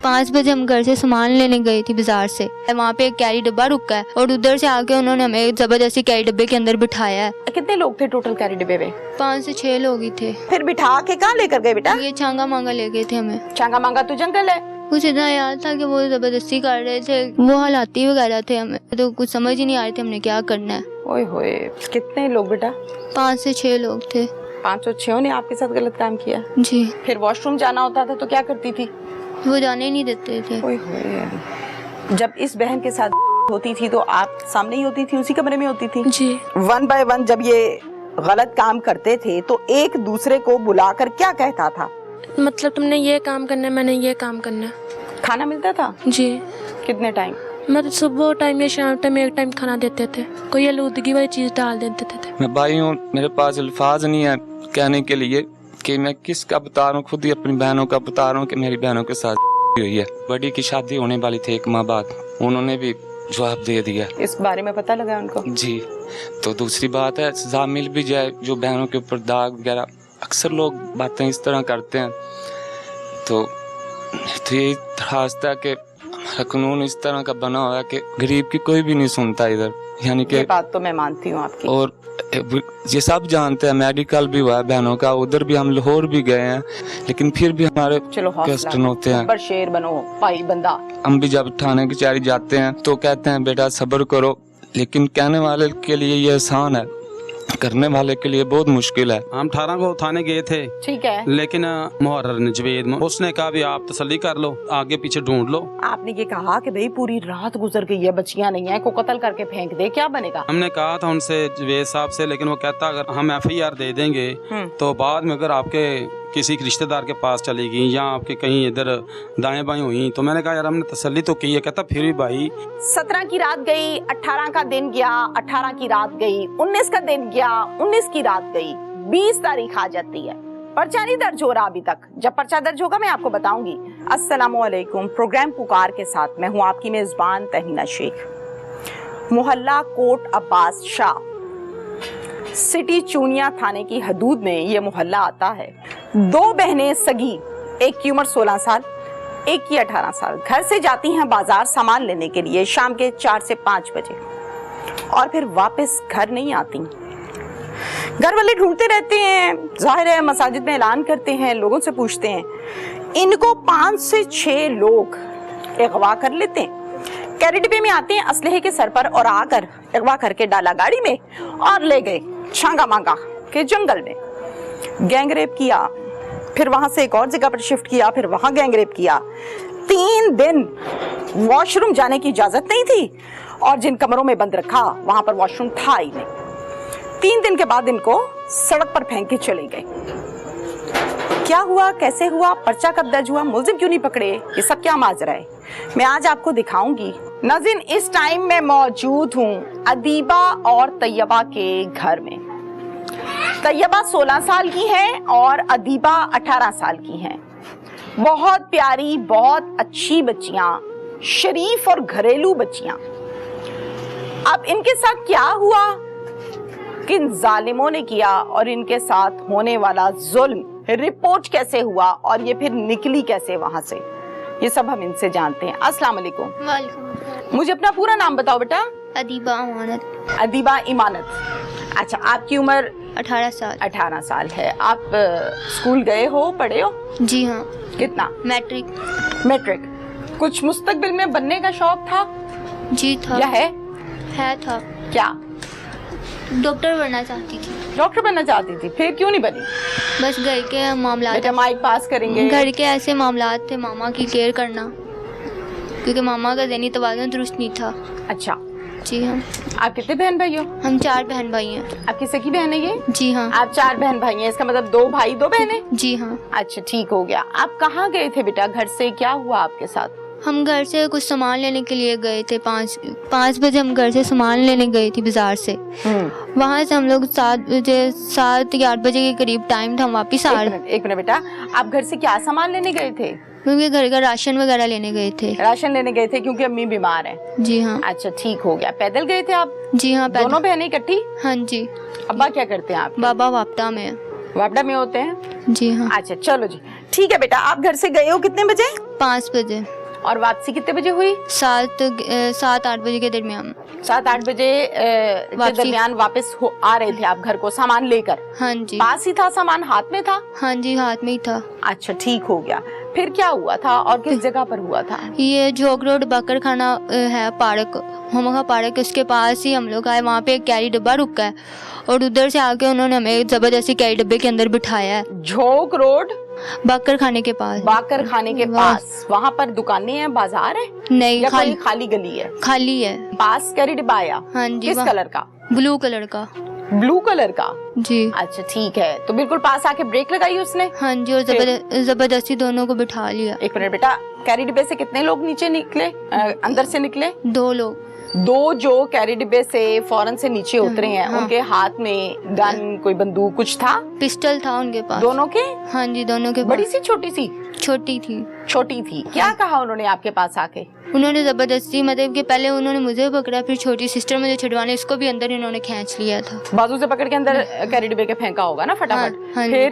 5 बजे हम घर से सामान लेने गए थे बाजार से। वहाँ पे एक कैरी डब्बा रुका है और उधर से आके उन्होंने हमें जबरदस्ती कैरी डब्बे के अंदर बिठाया है। कितने लोग थे टोटल कैरी डब्बे में? 5 से 6 लोग ही थे। फिर बिठा के कहाँ लेकर गए बेटा? ये छांगा मांगा ले गए थे हमें। छांगा मांगा तो जंगल है। कुछ इतना याद था कि वो जबरदस्ती कर रहे थे, वो हालाती वगैरह थे, हमें तो कुछ समझ ही नहीं आ रही थी हमने क्या करना है। ओए होए, कितने लोग बेटा? 5 से 6 लोग थे। 5 और 6 ने आपके साथ गलत काम किया? जी। फिर वॉशरूम जाना होता था तो क्या करती थी? वो जाने ही नहीं देते थे। ओए होए, जब इस बहन के साथ होती थी तो आप सामने ही होती थी, उसी कमरे में होती थी? जी। 1 बाय 1 जब ये गलत काम करते थे तो एक दूसरे को बुलाकर क्या कहता था? मतलब तुमने ये काम करना है, मैंने ये काम करना है। खाना मिलता था? जी। कितने टाइम? मतलब सुबह टाइम या शाम टाइम एक टाइम खाना देते थे, कोई आलूदगी वाली चीज डाल देते थे। मैं भाई हूँ, मेरे पास अल्फाज नहीं है कहने के लिए कि मैं किसका बता रहा हूँ, खुद ही अपनी बहनों का बता रहा हूँ कि मेरी बहनों के साथ हुई है। बड़ी की शादी होने वाली थी 1 माह बाद, उन्होंने भी जवाब दे दिया। इस बारे में पता लगा उनको? जी। तो दूसरी बात है, सजा मिल भी जाए, जो बहनों के ऊपर दाग वगैरह, अक्सर लोग बातें इस तरह करते हैं, तो यही रास्ता है कि हमारा कानून इस तरह का बना हुआ है कि गरीब की कोई भी नहीं सुनता इधर, यानी कि ये बात तो मैं मानती हूँ आपकी। और ये सब जानते हैं, मेडिकल भी हुआ है बहनों का, उधर भी हम लाहौर भी गए हैं, लेकिन फिर भी हमारे क्वेश्चन होते हैं। पर शेर बनो भाई बंदा। हम भी जब थाने कचहरी जाते हैं तो कहते हैं बेटा सब्र करो, लेकिन कहने वाले के लिए ये आसान है, करने वाले के लिए बहुत मुश्किल है। हम 18 को थाने गए थे, ठीक है, लेकिन मुहर्रर ने जवेद उसने कहा भी आप तसल्ली कर लो, आगे पीछे ढूंढ लो। आपने ये कहा कि भाई पूरी रात गुजर गई है, बच्चियां नहीं है, को कत्ल करके फेंक दे, क्या बनेगा? हमने कहा था उनसे जवेद साहब से, लेकिन वो कहता अगर हम FIR दे देंगे तो बाद में अगर आपके किसी रिश्तेदार के पास चली गई या आपके कहीं इधर दाएं बाएं हुई, तो मैंने कहा यार हमने तसल्ली तो की है। कहता फिर भी भाई 17 की रात गई, 18 का दिन गया, 18 की रात गई, 19 का दिन गया, 19 की रात गई, 20 तारीख आ जाती है, पर्चा नहीं दर्ज हो रहा अभी तक। जब पर्चा दर्ज होगा मैं आपको बताऊंगी। अस्सलामुअलैकुम, प्रोग्राम पुकार के साथ मैं हूँ आपकी मेजबान तहमीना शेख। मोहल्ला कोट अब्बास शाह, सिटी चूनिया थाने की हदूद में ये मोहल्ला आता है। 2 बहनें सगी, एक की उम्र 16 साल, एक की 18 साल, घर से जाती हैं बाजार सामान लेने के लिए शाम के 4 से 5 बजे और फिर वापस घर नहीं आती। घर वाले ढूंढते रहते हैं, जाहिर है मसाजिद में ऐलान करते हैं, लोगों से पूछते हैं। इनको 5 से 6 लोग अगवा कर लेते हैं, कैरी डिब्बे में आते हैं असलहे के सर पर और आकर अगवा करके डाला गाड़ी में और ले गए छांगा मांगा के जंगल में। गैंगरेप किया, फिर वहां से एक और जगह पर शिफ्ट किया, फिर वहां गैंगरेप किया। 3 दिन वॉशरूम जाने की इजाजत नहीं थी और जिन कमरों में बंद रखा वहां पर वॉशरूम था ही नहीं। 3 दिन के बाद इनको सड़क पर फेंक के चले गए। क्या हुआ, कैसे हुआ, पर्चा कब दर्ज हुआ, मुलजिम क्यों नहीं पकड़े, ये सब क्या माजरा है, मैं आज आपको दिखाऊंगी। नाज़रीन, इस टाइम में मौजूद हूँ अदीबा और तैयबा के घर में। तैयबा 16 साल की है और अदीबा 18 साल की हैं। बहुत प्यारी, बहुत अच्छी बच्चियां, शरीफ और घरेलू बच्चियां। अब इनके साथ क्या हुआ, किन जालिमों ने किया और इनके साथ होने वाला जुल्म रिपोर्ट कैसे हुआ और ये फिर निकली कैसे वहां से, ये सब हम इनसे जानते हैं। अस्सलाम वालेकुम। वालेकुम। मुझे अपना पूरा नाम बताओ बेटा। अदीबा इमानत। अदीबा इमानत। अच्छा, आपकी उम्र 18 साल। 18 साल है। आप स्कूल गए हो, पढ़े हो? जी हाँ। कितना? मैट्रिक। मैट्रिक। कुछ मुस्तकबिल में बनने का शौक था? जी था। या है? था। क्या? डॉक्टर बनना चाहती थी। डॉक्टर बनना चाहती थी, फिर क्यों नहीं बनी? बस घर के मामला, बेटा माइक पास करेंगे। घर के ऐसे मामलात थे, मामा की केयर करना, क्योंकि मामा का ज़हनी तवाज़ुन दुरुस्त नहीं था। अच्छा। जी हाँ। आप कितने बहन भाई हो? हम 4 बहन भाई हैं। आपकी सगी बहन है ये? जी हाँ। आप 4 बहन भाई हैं, इसका मतलब 2 भाई 2 बहनें? जी हाँ। अच्छा, ठीक हो गया। आप कहाँ गए थे बेटा, घर से क्या हुआ आपके साथ? हम घर से कुछ सामान लेने के लिए गए थे। 5 बजे हम घर से सामान लेने गए थे बाजार से। वहाँ से हम लोग 7 या 8 बजे के करीब टाइम था, हम वापिस आ रहे। एक मिनट बेटा, आप घर से क्या सामान लेने गए थे? क्योंकि घर का राशन वगैरह लेने गए थे। राशन लेने गए थे क्योंकि अम्मी बीमार है? जी हाँ। अच्छा, ठीक हो गया। पैदल गए थे आप? जी हाँ। दोनों बहनें इकट्ठी? हाँ जी। अब्बा क्या करते हैं आप? बाबा वापता में। वापडा में होते हैं? जी हाँ। अच्छा चलो जी, ठीक है बेटा। आप घर से गए हो कितने बजे 5 बजे, और वापसी कितने बजे हुई? 7-8 बजे के दरमियान। 7-8 बजे के वापसी। दरमियान वापस आ रहे थे आप घर को सामान लेकर? हाँ जी। पास ही था सामान, हाथ में था? हाँ जी, हाथ में ही था। अच्छा ठीक हो गया। फिर क्या हुआ था और किस जगह पर हुआ था? ये झोक रोड बकर खाना है, पार्क, हमखा पार्क, उसके पास ही हम लोग आए। वहाँ पे एक कैरी डब्बा रुका है और उधर से आके उन्होंने हमें जबरदस्ती कैरी डब्बे के अंदर बिठाया है। झोक रोड बकर खाने के पास। बाकर खाने के पास, वहाँ पर दुकानें हैं, बाजार है नहीं, या कोई खाली गली है? खाली है। पास कैरी डिब्बा आया? हाँ जी। किस कलर का? ब्लू कलर का। ब्लू कलर का? जी। अच्छा ठीक है। तो बिल्कुल पास आके ब्रेक लगाई उसने? हाँ जी, और जबरदस्ती दोनों को बिठा लिया। एक मिनट बेटा, कैरी डिब्बे से कितने लोग नीचे निकले, अंदर से निकले? 2 लोग। 2 जो कैरी डिब्बे से फौरन से नीचे उतरे हैं, हाँ। उनके हाथ में गन, कोई बंदूक कुछ था? पिस्टल था उनके पास। दोनों के? हाँ जी, दोनों के बड़ी पास। सी छोटी सी? छोटी थी। छोटी थी। क्या कहा उन्होंने आपके पास आके? उन्होंने जबरदस्ती, मतलब कि पहले उन्होंने मुझे पकड़ा, फिर छोटी सिस्टर मुझे छुड़वाने, इसको भी अंदर इन्होंने खींच लिया था। बाजू से पकड़ के अंदर कैरी डिब्बे के फेंका होगा ना फटाफट? हाँ जी।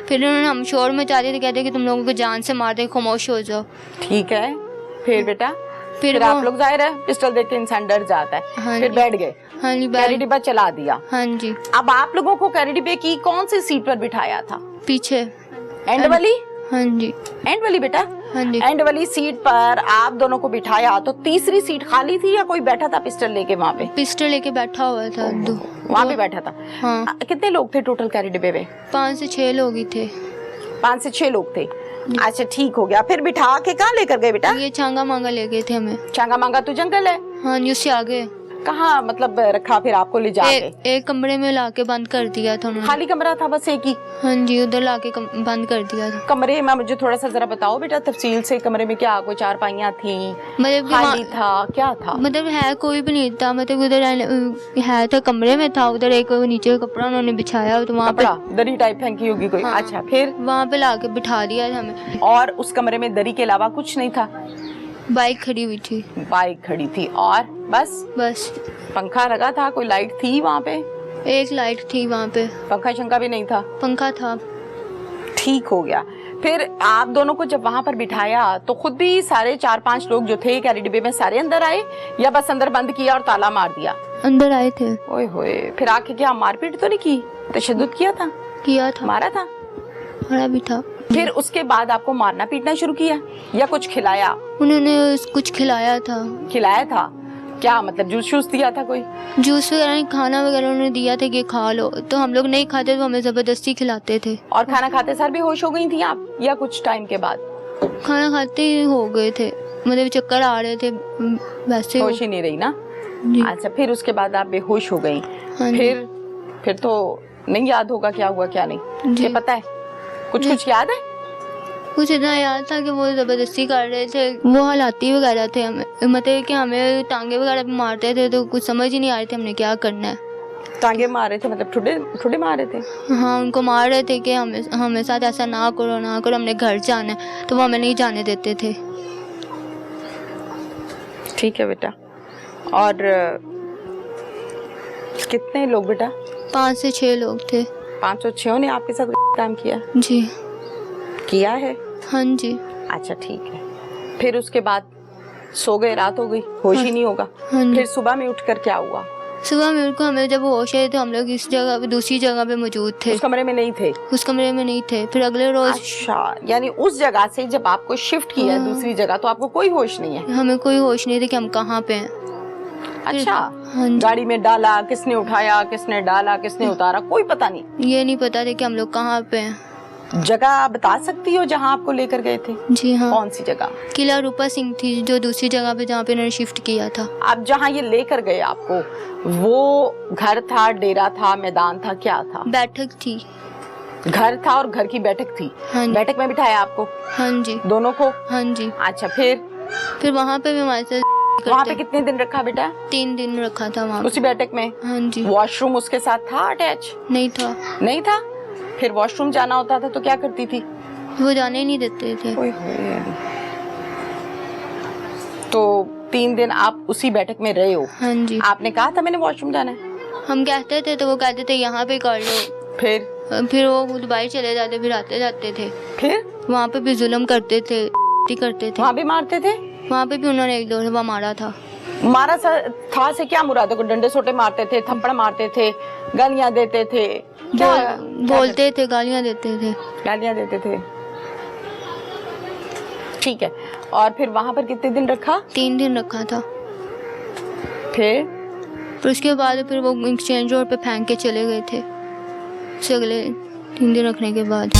फिर उन्होंने हम शोर मचा दिए थे, कहते कि तुम लोगों को जान से मार दे, खामोश हो जाओ। ठीक है। फिर बेटा? फिर आप लोग, जाहिर है पिस्टल देख के इंसान डर जाता है। हाँ फिर जी। बैठ गए? हाँ जी, कैरी डिब्बा चला दिया? हाँ जी। अब आप लोगों को कैरी डिब्बे की कौन सी सीट पर बिठाया था? पीछे। एंड वाली? हाँ जी। एंड वाली बेटा? हाँ जी। एंड वाली सीट पर आप दोनों को बिठाया, तो तीसरी सीट खाली थी या कोई बैठा था पिस्टल लेके वहाँ पे? पिस्टल लेके बैठा हुआ था। वहाँ पे बैठा था? हाँ। कितने लोग थे टोटल कैरी डिब्बे में? 5 से 6 लोग ही थे। 5 से 6 लोग थे। अच्छा ठीक हो गया। फिर बिठा के कहाँ लेकर गए बेटा? ये छांगा मांगा ले गए थे हमें। चांगा मांगा तो जंगल है। हाँ जी, उससे आगे। कहाँ मतलब रखा फिर आपको ले जाके? एक कमरे में लाके बंद कर दिया था उन्होंने। खाली कमरा था बस एक ही? हाँ जी, उधर लाके बंद कर दिया था। कमरे में मुझे थोड़ा सा जरा बताओ बेटा तफसील से। कमरे में क्या, कोई चारपाइयाँ थी, मतलब खाली था, क्या था? मतलब है कोई भी नहीं था, मतलब उधर है था, कमरे में था। उधर एक नीचे कपड़ा उन्होंने बिछाया, तो वहाँ पे कपड़ा दरी टाइप फेंकी होगी कोई? हाँ। अच्छा फिर? वहाँ पे लाके बिठा दिया था हमें। और उस कमरे में दरी के अलावा कुछ नहीं था? बाइक खड़ी हुई थी। बाइक खड़ी थी और बस? बस पंखा लगा था? कोई लाइट थी वहाँ पे? एक लाइट थी वहाँ पे। पंखा शंखा भी नहीं था? पंखा था। ठीक हो गया। फिर आप दोनों को जब वहाँ पर बिठाया तो खुद भी सारे 4-5 लोग जो थे कैरी डिब्बे में सारे अंदर आए या बस अंदर बंद किया और ताला मार दिया? अंदर आए थे। ओए होए। फिर आके क्या मारपीट तो नहीं की? तशद्दुद किया था? किया था। मारा था? मारा भी था। फिर उसके बाद आपको मारना पीटना शुरू किया या कुछ खिलाया? उन्होंने कुछ खिलाया था। खिलाया था? क्या मतलब जूस शूस दिया था कोई? जूस वगैरह नहीं, खाना वगैरह उन्होंने दिया था कि खा लो, तो हम लोग नहीं खाते तो हमें जबरदस्ती खिलाते थे। और खाना खाते सर भी होश हो गई थी आप या कुछ टाइम के बाद? खाना खाते ही हो गए थे, मतलब चक्कर आ रहे थे वैसे। होश ही नहीं रही ना? जी। अच्छा फिर उसके बाद आप बेहोश हो गई। हाँ जी। फिर तो नहीं याद होगा क्या हुआ क्या नहीं? जी। ये पता है? कुछ याद है? कुछ इतना याद था कि वो जबरदस्ती कर रहे थे, वो हालाती वगैरह थे, हमें मतलब कि हमें टांगे वगैरह भी मारते थे, तो कुछ समझ ही नहीं आ रही थी हमने क्या करना है। टांगे मार रहे थे मतलब ठुडे मार रहे थे? हाँ, उनको मार रहे थे कि हमें साथ ऐसा ना करो ना करो, हमने घर जाना है, तो वो हमें नहीं जाने देते थे। ठीक है बेटा। और कितने लोग बेटा? 5 से 6 लोग थे। 5 और 6 ने आपके साथ काम किया? जी। किया है? हाँ जी। अच्छा ठीक है। फिर उसके बाद सो गए, रात हो गई, होश ही नहीं होगा? हाँ जी। फिर सुबह में उठकर क्या हुआ? सुबह मेरे को, हमें जब होश आए तो हम लोग इस जगह पे, दूसरी जगह पे मौजूद थे। उस कमरे में नहीं थे? उस कमरे में नहीं थे। फिर अगले रोज अच्छा, यानी उस जगह से जब आपको शिफ्ट किया है दूसरी जगह तो आपको कोई होश नहीं है? हमें कोई होश नहीं था कि हम कहाँ पे हैं। अच्छा। हाँ जी। गाड़ी में डाला, किसने उठाया, किसने डाला, किसने उतारा, कोई पता नहीं? ये नहीं पता था कि हम लोग कहाँ पे हैं। जगह आप बता सकती हो जहाँ आपको लेकर गए थे? जी हाँ। कौन सी जगह? किला रूपा सिंह थी, जो दूसरी जगह पे जहाँ पे उन्होंने शिफ्ट किया था। आप जहाँ ये लेकर गए आपको, वो घर था, डेरा था, मैदान था, क्या था? बैठक थी। घर था और घर की बैठक थी? हाँ जी। बैठक में बिठाया आपको हाँ जी। दोनों को? हाँ जी। अच्छा फिर वहाँ पे भी हमारे साथ वहाँ पे कितने दिन रखा बेटा? 3 दिन रखा था वहाँ पे। उसी बैठक में? हाँ जी। वॉशरूम उसके साथ था अटैच? नहीं था। नहीं था? फिर वॉशरूम जाना होता था तो क्या करती थी? वो जाने ही नहीं देते थे। ओए होए। तो 3 दिन आप उसी बैठक में रहे हो? हाँ जी। आपने कहा था मैंने वॉशरूम जाना है? हम कहते थे तो वो कहते थे यहाँ पे कर लो। फिर फिर वो दुबई चले जाते, फिर आते जाते थे। फिर वहाँ पे भी जुल्म करते थे, करते थे। वहाँ भी मारते थे? वहाँ पे भी उन्होंने 1-2 दफा मारा था। मारा था से क्या मुराद है? को डंडे सोटे मारते थे, थप्पड़ मारते थे, गालियां देते थे, क्या बोलते थे, गालियां देते थे। गालियां देते थे, ठीक है। और फिर वहाँ पर कितने दिन रखा? 3 दिन रखा था। फिर उसके बाद फिर वो एक्सचेंज रोड पे फेंक के चले गए थे, अगले 3 दिन रखने के बाद।